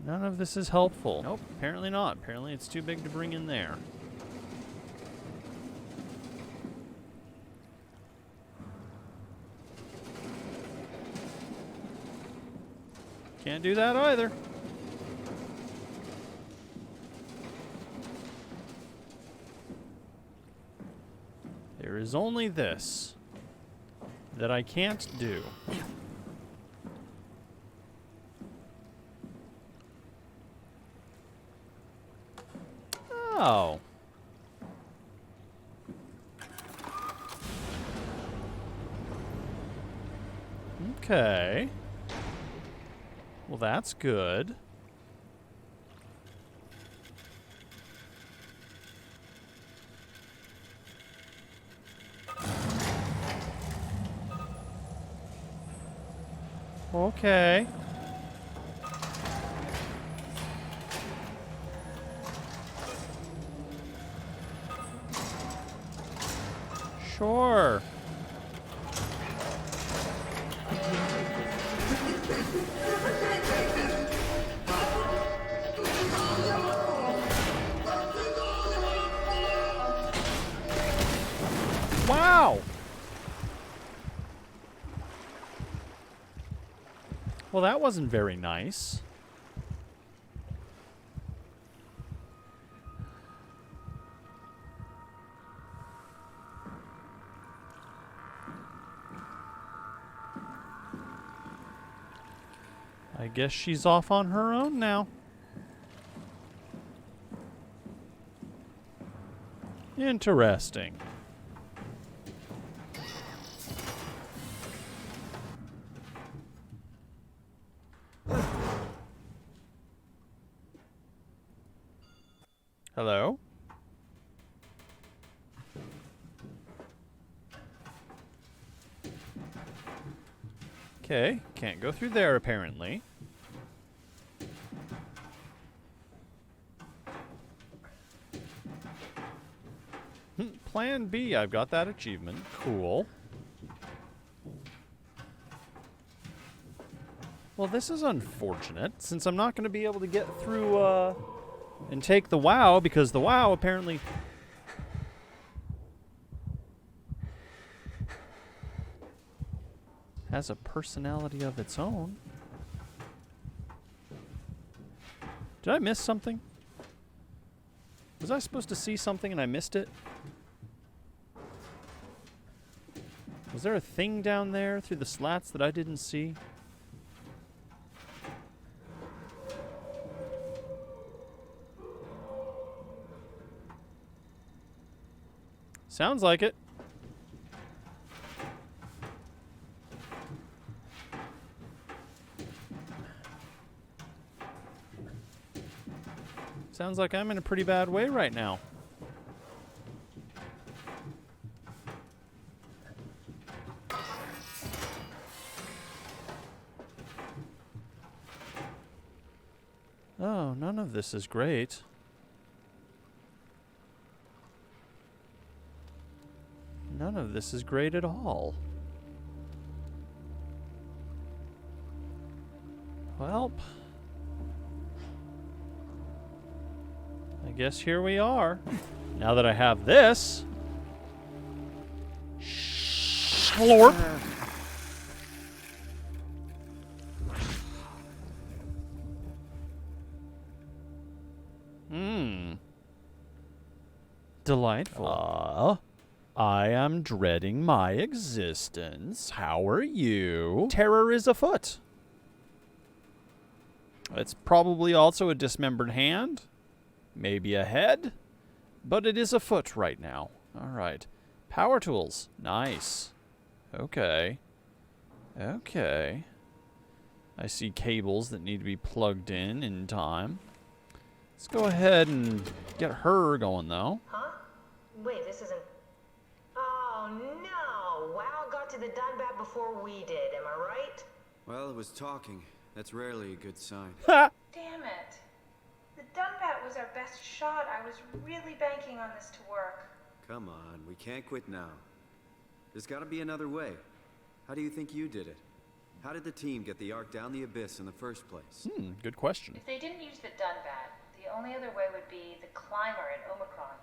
None of this is helpful. Nope, apparently not. Apparently it's too big to bring in there. Can't do that either. There is only this that I can't do. Oh. Okay. Well, that's good. Okay. Sure. Wow. Well, that wasn't very nice. I guess she's off on her own now. Interesting. Hello? Okay, can't go through there apparently. Plan B, I've got that achievement. Cool. Well, this is unfortunate, since I'm not going to be able to get through, and take the WoW, because the WoW apparently... has a personality of its own. Did I miss something? Was I supposed to see something and I missed it? Was there a thing down there through the slats that I didn't see? Sounds like it. Sounds like I'm in a pretty bad way right now. Oh, none of this is great. None of this is great at all. Well, I guess here we are. Now that I have this. Slurp. Delightful. I am dreading my existence. How are you? Terror is afoot. It's probably also a dismembered hand. Maybe a head. But it is afoot right now. Alright. Power tools. Nice. Okay. Okay. I see cables that need to be plugged in time. Let's go ahead and get her going, though. Huh? Wait, this isn't... Oh, no! WoW got to the Dunbat before we did, am I right? Well, it was talking. That's rarely a good sign. Damn it. The Dunbat was our best shot. I was really banking on this to work. Come on, we can't quit now. There's gotta be another way. How do you think you did it? How did the team get the Ark down the abyss in the first place? Good question. If they didn't use the Dunbat, the only other way would be the climber at Omicron.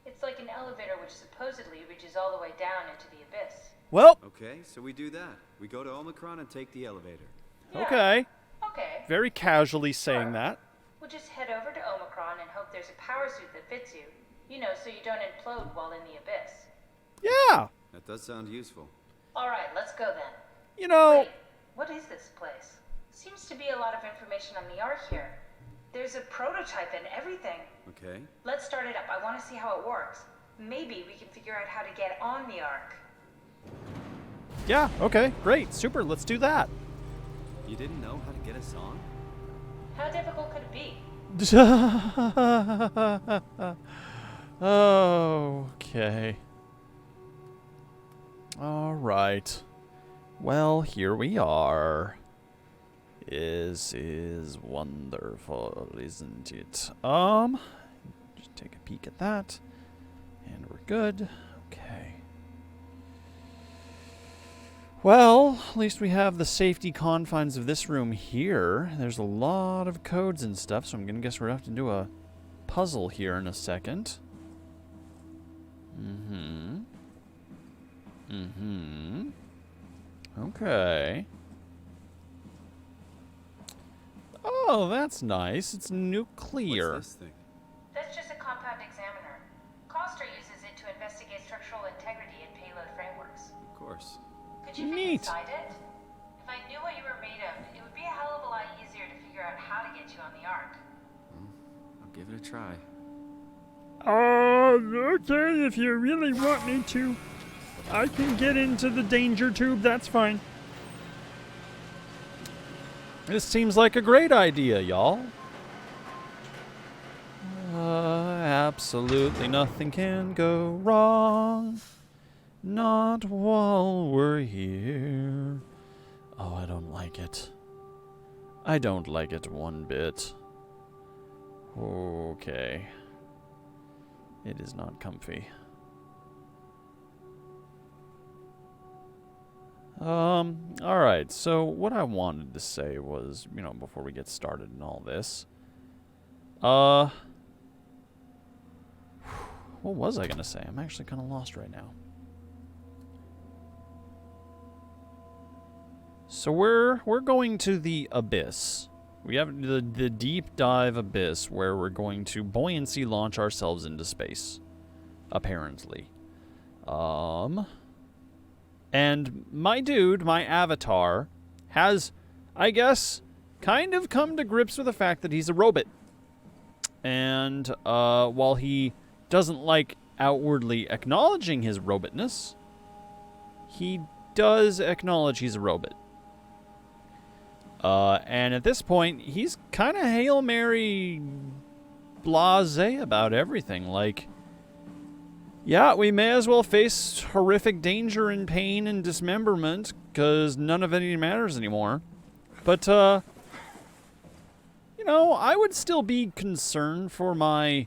It's like an elevator which supposedly reaches all the way down into the abyss. Well, Okay, so we do that. We go to Omicron and take the elevator. Yeah. okay. Okay. Very casually saying that. We'll just head over to Omicron and hope there's a power suit that fits you. You know, so you don't implode while in the abyss. Yeah. That does sound useful. Alright, let's go then. You know, Wait, what is this place? Seems to be a lot of information on the Ark here. There's a prototype and everything. Okay. Let's start it up. I want to see how it works. Maybe we can figure out how to get on the Ark. yeah, okay, great, super, let's do that. You didn't know how to get us on? How difficult could it be? Okay. All right. Well, here we are. This is wonderful, isn't it? Just take a peek at that. And we're good. Okay. Well, at least we have the safety confines of this room here. There's a lot of codes and stuff, so I'm gonna guess we're gonna have to do a puzzle here in a second. Okay. Oh, that's nice. It's nuclear. What's this thing? That's just a compound examiner. Koster uses it to investigate structural integrity in payload frameworks. Of course. Could you fit Neat. inside it? If I knew what you were made of, it would be a hell of a lot easier to figure out how to get you on the Ark. I'll give it a try. Okay, if you really want me to. I can get into the danger tube, that's fine. This seems like a great idea, y'all. Absolutely nothing can go wrong. Not while we're here. Oh, I don't like it. I don't like it one bit. Okay. It is not comfy. Alright, so what I wanted to say was, before we get started in all this, what was I gonna say? I'm actually kind of lost right now. So we're going to the abyss. We have the deep dive abyss where we're going to buoyancy launch ourselves into space, apparently. And my dude, my avatar, has, I guess, kind of come to grips with the fact that he's a robot. And while he doesn't like outwardly acknowledging his robotness, he does acknowledge he's a robot. And at this point, he's kind of Hail Mary blasé about everything. Like, yeah, we may as well face horrific danger and pain and dismemberment, because none of it matters anymore. But, I would still be concerned for my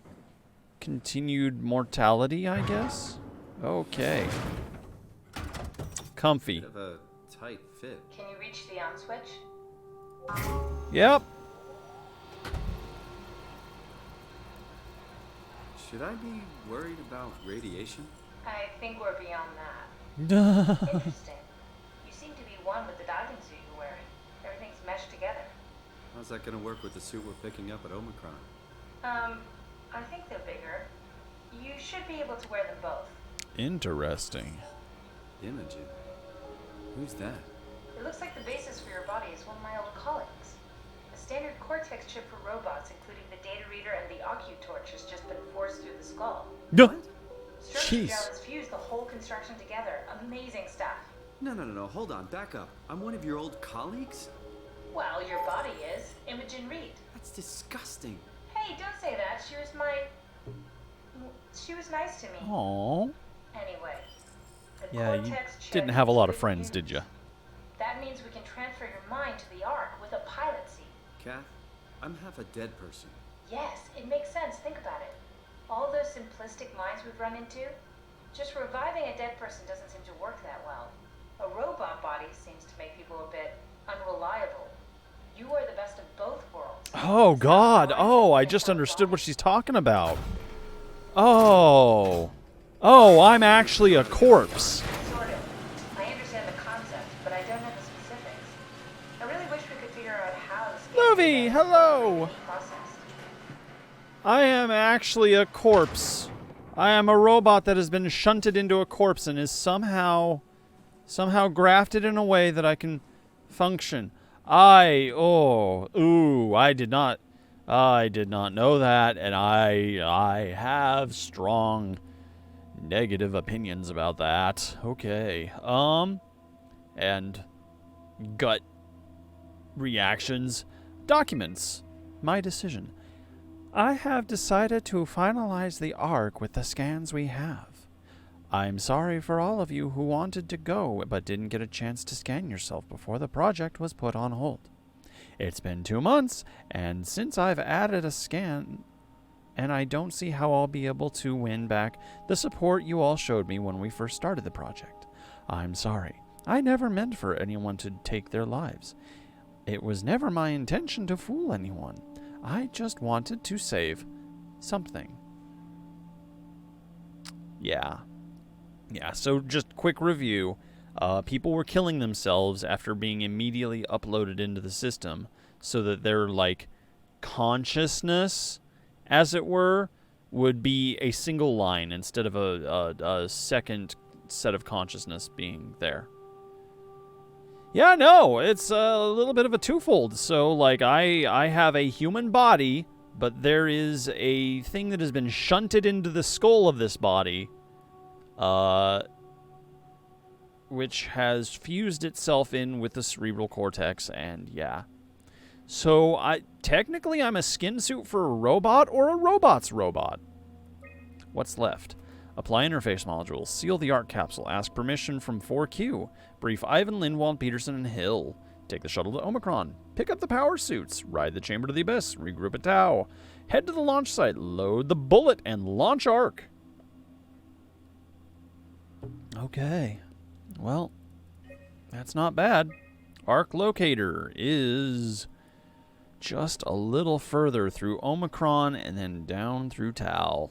continued mortality, I guess. Okay. Comfy. Bit of a tight fit. Can you reach the on switch? Yep. Should I be worried about radiation? I think we're beyond that. Interesting. You seem to be one with the diving suit you're wearing. Everything's meshed together. How's that gonna work with the suit we're picking up at Omicron? I think they're bigger. You should be able to wear them both. Interesting. Imogen. Who's that? It looks like the basis for your body is one of my old colleagues. A standard Cortex chip for robots, including the data reader and the OcuTorch, has just been forced through the skull. What? Structure Jeez. gel has fused the whole construction together. Amazing stuff. No, hold on, back up. I'm one of your old colleagues? Well, your body is. Imogen Reed. That's disgusting. Hey, don't say that. She was nice to me. Aww. Anyway. The Yeah, you Cortex chip didn't have a lot of is friends, used. did you? That means we can transfer your mind to the Ark with a pilot seat. Kath, I'm half a dead person. Yes, it makes sense. Think about it. All those simplistic minds we've run into, just reviving a dead person doesn't seem to work that well. A robot body seems to make people a bit unreliable. You are the best of both worlds. Oh, God. Oh, I just understood what she's talking about. Oh. Oh, I'm actually a corpse. Sort of. I understand the concept, but I don't know the specifics. I really wish we could figure out how the scans Movie, hello. processed. I am actually a corpse. I am a robot that has been shunted into a corpse and is somehow grafted in a way that I can function. I did not know that, and I have strong negative opinions about that. Okay. And gut reactions. Documents. My decision. I have decided to finalize the arc with the scans we have. I'm sorry for all of you who wanted to go but didn't get a chance to scan yourself before the project was put on hold. It's been 2 months, and since I've added a scan, and I don't see how I'll be able to win back the support you all showed me when we first started the project. I'm sorry. I never meant for anyone to take their lives. It was never my intention to fool anyone. I just wanted to save something. Yeah, so just quick review. People were killing themselves after being immediately uploaded into the system so that their, like, consciousness, as it were, would be a single line instead of a second set of consciousness being there. Yeah, no, it's a little bit of a twofold. So, like, I have a human body, but there is a thing that has been shunted into the skull of this body, which has fused itself in with the cerebral cortex, and yeah. So, technically I'm a skin suit for a robot or a robot's robot. What's left? Apply interface modules, seal the ARC capsule, ask permission from 4Q, brief Ivan, Lindwald, Peterson, and Hill, take the shuttle to Omicron, pick up the power suits, ride the chamber to the abyss, regroup at Tau, head to the launch site, load the bullet, and launch ARC. Okay. Well, that's not bad. ARC locator is just a little further through Omicron and then down through Tau.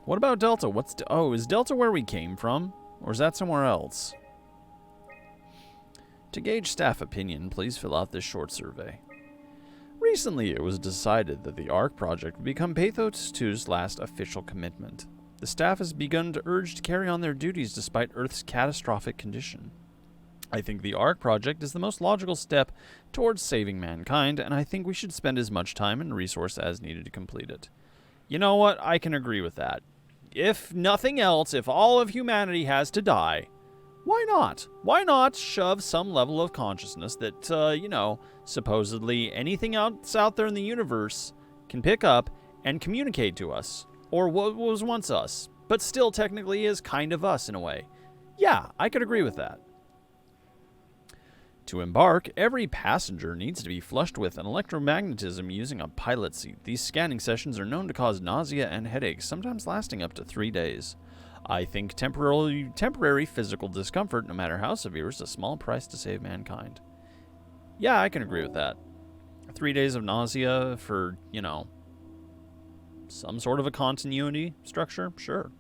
What about Delta? Is Delta where we came from? Or is that somewhere else? To gauge staff opinion, please fill out this short survey. Recently, it was decided that the ARC project would become Pathos 2's last official commitment. The staff has begun to urge to carry on their duties despite Earth's catastrophic condition. I think the ARC project is the most logical step towards saving mankind, and I think we should spend as much time and resource as needed to complete it. You know what? I can agree with that. If nothing else, if all of humanity has to die, why not? Why not shove some level of consciousness that, supposedly anything else out there in the universe can pick up and communicate to us, or what was once us, but still technically is kind of us in a way. Yeah, I could agree with that. To embark, every passenger needs to be flushed with an electromagnetism using a pilot seat. These scanning sessions are known to cause nausea and headaches, sometimes lasting up to 3 days. I think temporary physical discomfort, no matter how severe, is a small price to save mankind. Yeah, I can agree with that. 3 days of nausea for, some sort of a continuity structure? Sure.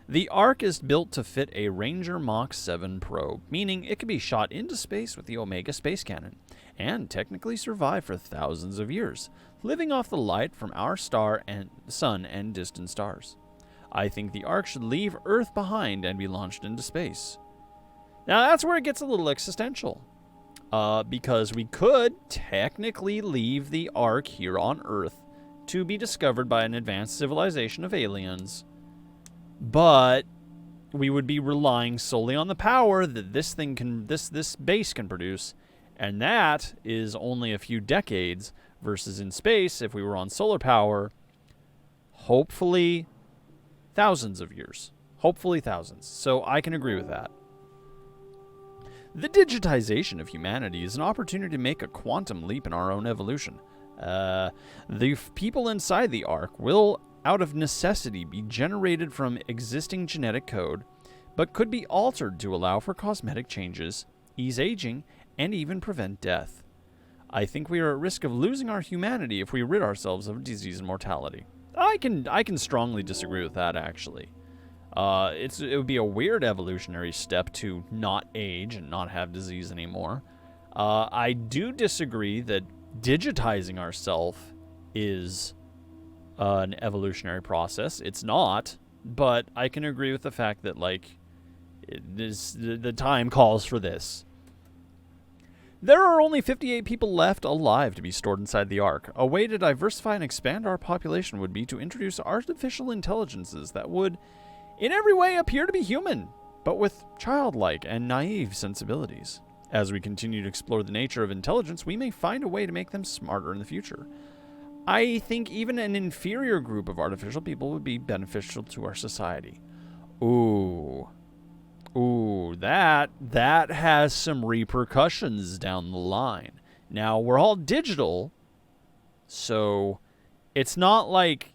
The ARC is built to fit a Ranger Mach 7 probe, meaning it can be shot into space with the Omega space cannon, and technically survive for thousands of years, living off the light from our star and sun and distant stars. I think the ARC should leave Earth behind and be launched into space. Now that's where it gets a little existential, because we could technically leave the ARC here on Earth to be discovered by an advanced civilization of aliens, but we would be relying solely on the power that this base can produce, and that is only a few decades, versus in space, if we were on solar power, hopefully thousands of years. Hopefully thousands. So I can agree with that. The digitization of humanity is an opportunity to make a quantum leap in our own evolution. The people inside the ARC will, out of necessity, be generated from existing genetic code, but could be altered to allow for cosmetic changes, ease aging, and even prevent death. I think we are at risk of losing our humanity if we rid ourselves of disease and mortality. I can strongly disagree with that, actually. It would be a weird evolutionary step to not age and not have disease anymore. I do disagree that digitizing ourselves is an evolutionary process. It's not, but I can agree with the fact that, like, the time calls for this. There are only 58 people left alive to be stored inside the Ark. A way to diversify and expand our population would be to introduce artificial intelligences that would, in every way, appear to be human, but with childlike and naive sensibilities. As we continue to explore the nature of intelligence, we may find a way to make them smarter in the future. I think even an inferior group of artificial people would be beneficial to our society. Ooh, that has some repercussions down the line. Now, we're all digital, so it's not like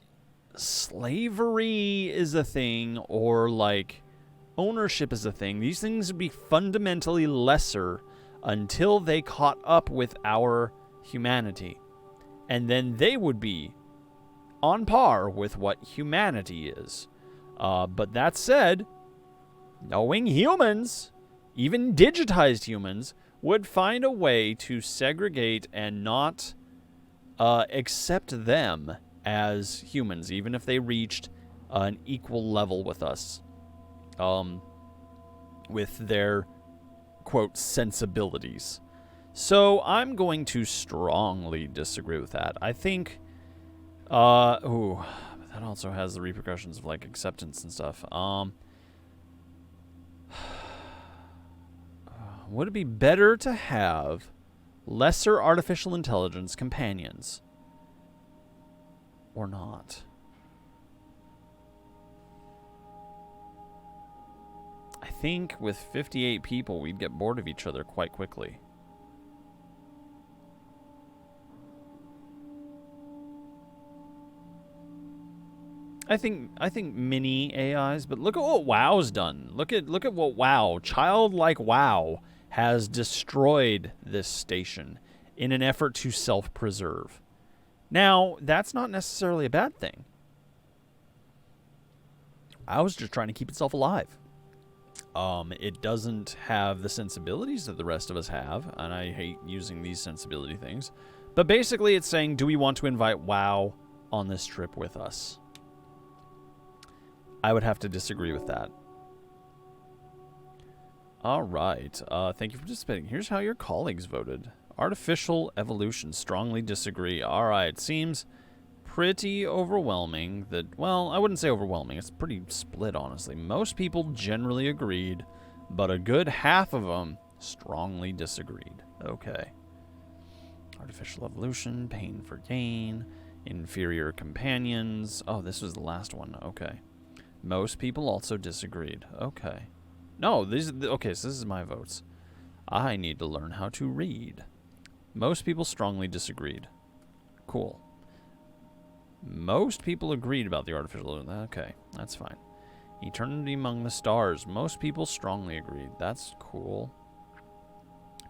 slavery is a thing or like ownership is a thing. These things would be fundamentally lesser until they caught up with our humanity. And then they would be on par with what humanity is. But that said, knowing humans, even digitized humans, would find a way to segregate and not accept them as humans, even if they reached an equal level with us, with their, quote, sensibilities. So I'm going to strongly disagree with that. I think, that also has the repercussions of, like, acceptance and stuff. Would it be better to have lesser artificial intelligence companions or not? I think with 58 people, we'd get bored of each other quite quickly. I think mini AIs, but look at what WoW's done. Look at what WoW, childlike WoW, has destroyed this station in an effort to self-preserve. Now, that's not necessarily a bad thing. WoW's just trying to keep itself alive. It doesn't have the sensibilities that the rest of us have, and I hate using these sensibility things. But basically it's saying, do we want to invite WoW on this trip with us? I would have to disagree with that. All right. Thank you for participating. Here's how your colleagues voted. Artificial evolution. Strongly disagree. All right. Seems pretty overwhelming that, well, I wouldn't say overwhelming. It's pretty split, honestly. Most people generally agreed, but a good half of them strongly disagreed. Okay. Artificial evolution. Pain for gain. Inferior companions. Oh, this was the last one. Okay. Most people also disagreed. Okay. No, okay, so this is my votes. I need to learn how to read. Most people strongly disagreed. Cool. Most people agreed about the artificial... Okay, that's fine. Eternity among the stars. Most people strongly agreed. That's cool.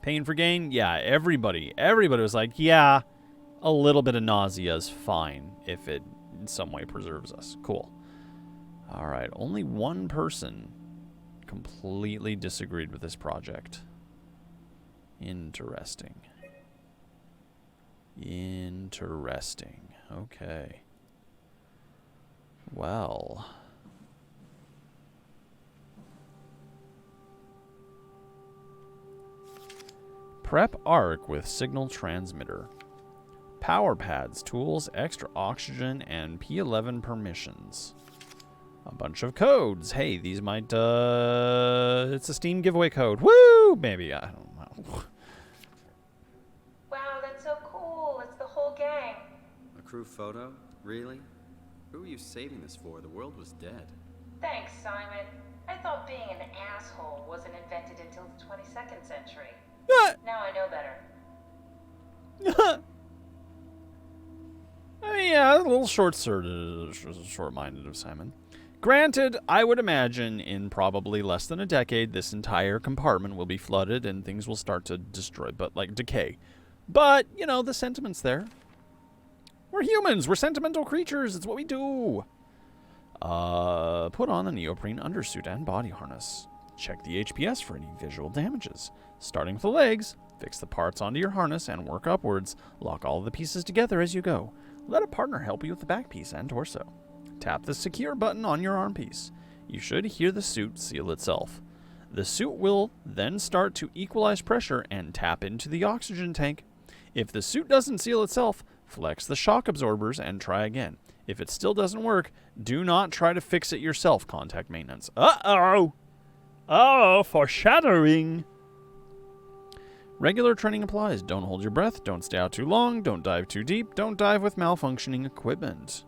Pain for gain? Yeah, everybody was like, yeah, a little bit of nausea is fine if it in some way preserves us. Cool. All right, only one person completely disagreed with this project. Interesting. Interesting. Okay. Well. Prep Arc with signal transmitter. Power pads, tools, extra oxygen, and P11 permissions. A bunch of codes. Hey, these might, it's a Steam giveaway code. Woo! Maybe, I don't know. Wow, that's so cool. It's the whole gang. A crew photo? Really? Who were you saving this for? The world was dead. Thanks, Simon. I thought being an asshole wasn't invented until the 22nd century. Now I know better. I mean, yeah, a little short-minded of Simon. Granted, I would imagine in probably less than a decade, this entire compartment will be flooded and things will start to destroy, decay. But, you know, the sentiment's there. We're humans. We're sentimental creatures. It's what we do. Put on the neoprene undersuit and body harness. Check the HPS for any visual damages. Starting with the legs, fix the parts onto your harness and work upwards. Lock all of the pieces together as you go. Let a partner help you with the back piece and torso. Tap the secure button on your arm piece. You should hear the suit seal itself. The suit will then start to equalize pressure and tap into the oxygen tank. If the suit doesn't seal itself, flex the shock absorbers and try again. If it still doesn't work, do not try to fix it yourself. Contact maintenance. Uh-oh! Oh, foreshadowing! Regular training applies. Don't hold your breath. Don't stay out too long. Don't dive too deep. Don't dive with malfunctioning equipment.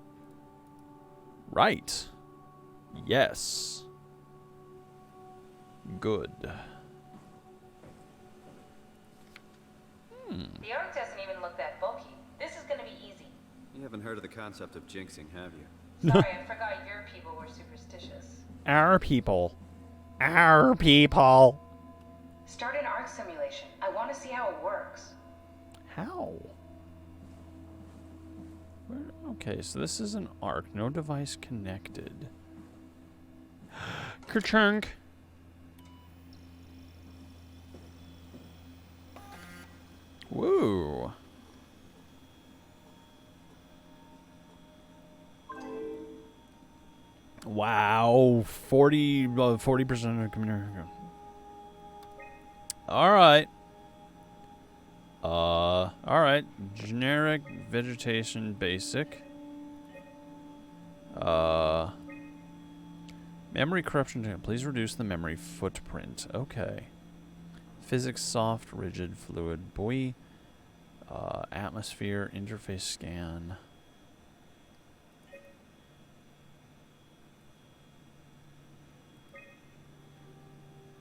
Right. Yes. Good. The arc doesn't even look that bulky. This is gonna be easy. You haven't heard of the concept of jinxing, have you? Sorry, I forgot your people were superstitious. Our people. Our people. Start an arc simulation. I want to see how it works. How? Okay, so this is an arc. No device connected. Kerchunk. Woo. Wow, 40% of community. All right. All right. Generic vegetation basic. Memory corruption. Please reduce the memory footprint. Okay. Physics soft, rigid, fluid, buoy. Atmosphere, interface scan.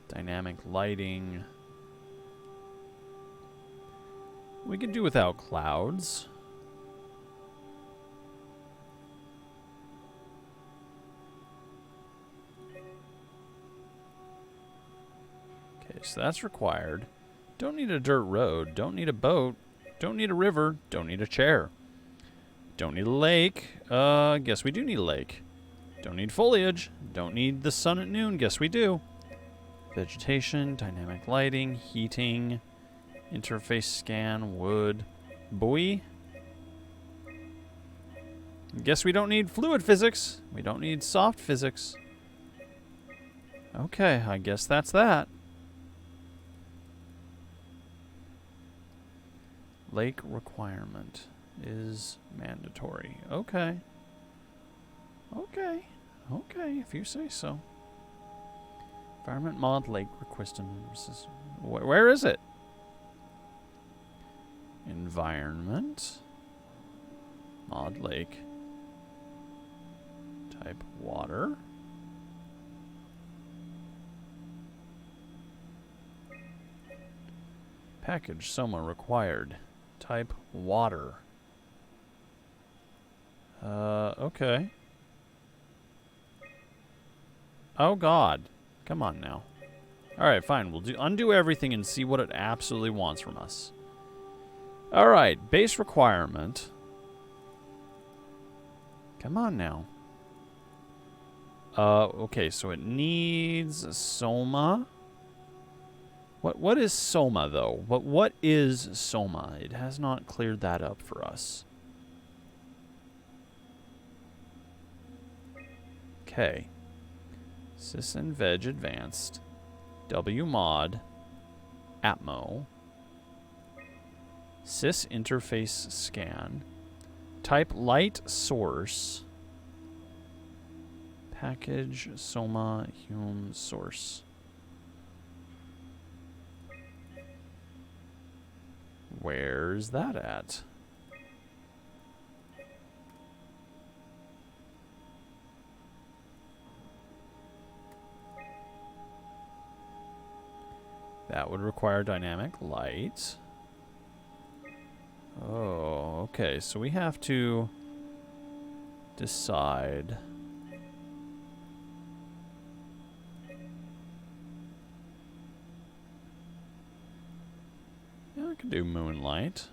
Dynamic lighting. We could do without clouds. Okay, so that's required. Don't need a dirt road. Don't need a boat. Don't need a river. Don't need a chair. Don't need a lake. Guess we do need a lake. Don't need foliage. Don't need the sun at noon. Guess we do. Vegetation, dynamic lighting, heating, interface scan, wood, buoy. Guess we don't need fluid physics. We don't need soft physics. Okay, I guess that's that. Lake requirement is mandatory. Okay. Okay. Okay, if you say so. Environment mod lake requested. Where is it? Environment. Mod lake. Type water. Package SOMA required. Type water. Okay. Oh God. Come on now. Alright, fine. We'll undo everything and see what it absolutely wants from us. Alright, base requirement. Come on now. Okay, so it needs SOMA. What is SOMA, though? What is SOMA? It has not cleared that up for us. Okay. Sys and Veg Advanced. W Mod. Atmo. Sys Interface Scan. Type Light Source. Package SOMA Hum Source. Where's that at? That would require dynamic light. Oh, okay. So we have to decide can do moonlight.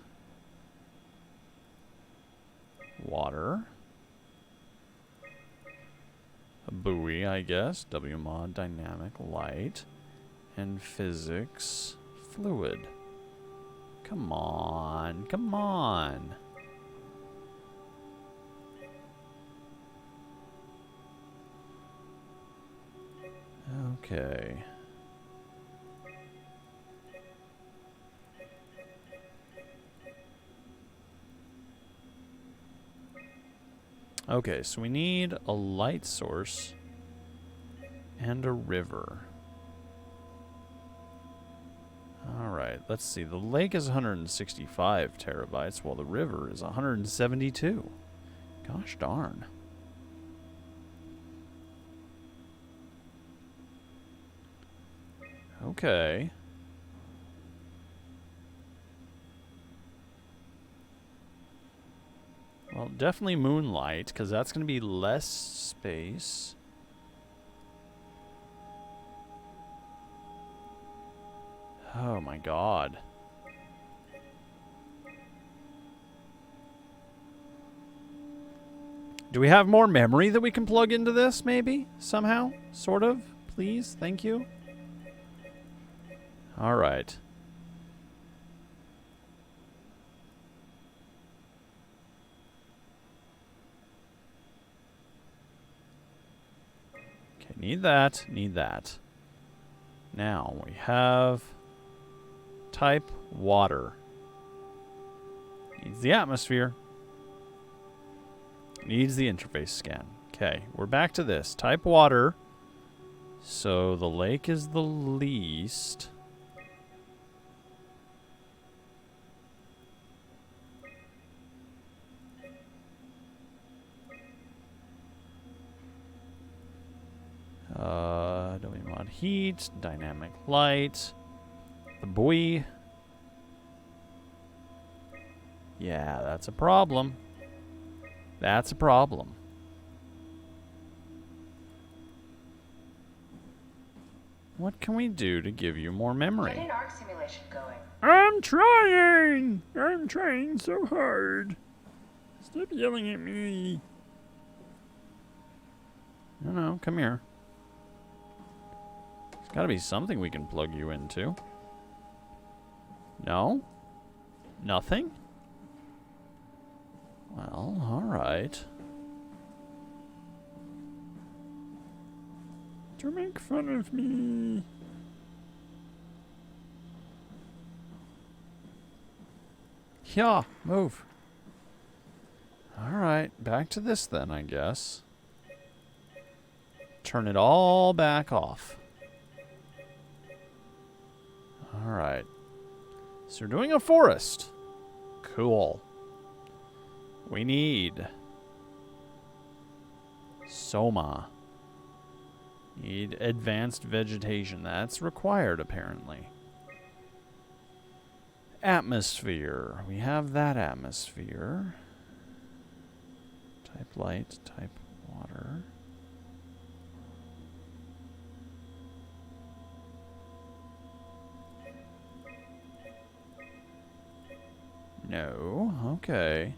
Water. A buoy, I guess. W mod, dynamic, light. And physics, fluid. Come on, come on. Okay. Okay, so we need a light source and a river. Alright, let's see. The lake is 165 terabytes, while the river is 172. Gosh darn. Okay. Well, definitely moonlight, because that's going to be less space. Oh my god. Do we have more memory that we can plug into this, maybe? Somehow? Sort of? Please? Thank you? Alright. Okay, need that. Need that. Now, we have... type water. Needs the atmosphere. Needs the interface scan. Okay, we're back to this. Type water. So the lake is the least. W mod heat, dynamic light. The buoy. Yeah, that's a problem. That's a problem. What can we do to give you more memory? Get an arc simulation going. I'm trying! I'm trying so hard. Stop yelling at me. No, come here. There's gotta be something we can plug you into. No? Nothing? Well, alright. Don't make fun of me. Yeah, move. Alright, back to this then, I guess. Turn it all back off. Alright. So we're doing a forest. Cool. We need SOMA. Need advanced vegetation. That's required, apparently. Atmosphere. We have that atmosphere. Type light, type water. No. Okay.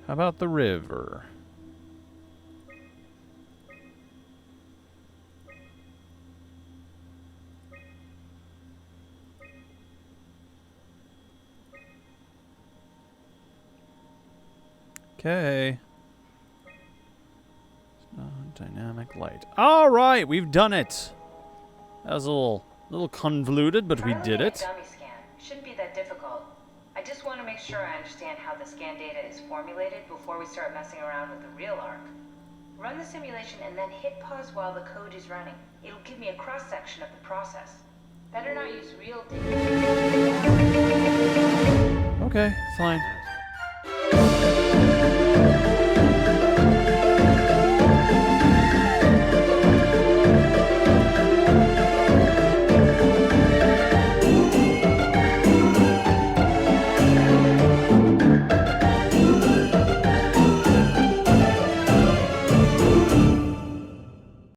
How about the river? Okay. Dynamic light. All right, we've done it. That was a little convoluted, but we did it. Dummy scan. Shouldn't be that difficult. I just want to make sure I understand how the scan data is formulated before we start messing around with the real arc. Run the simulation and then hit pause while the code is running. It'll give me a cross-section of the process. Better not use real data. Okay, fine.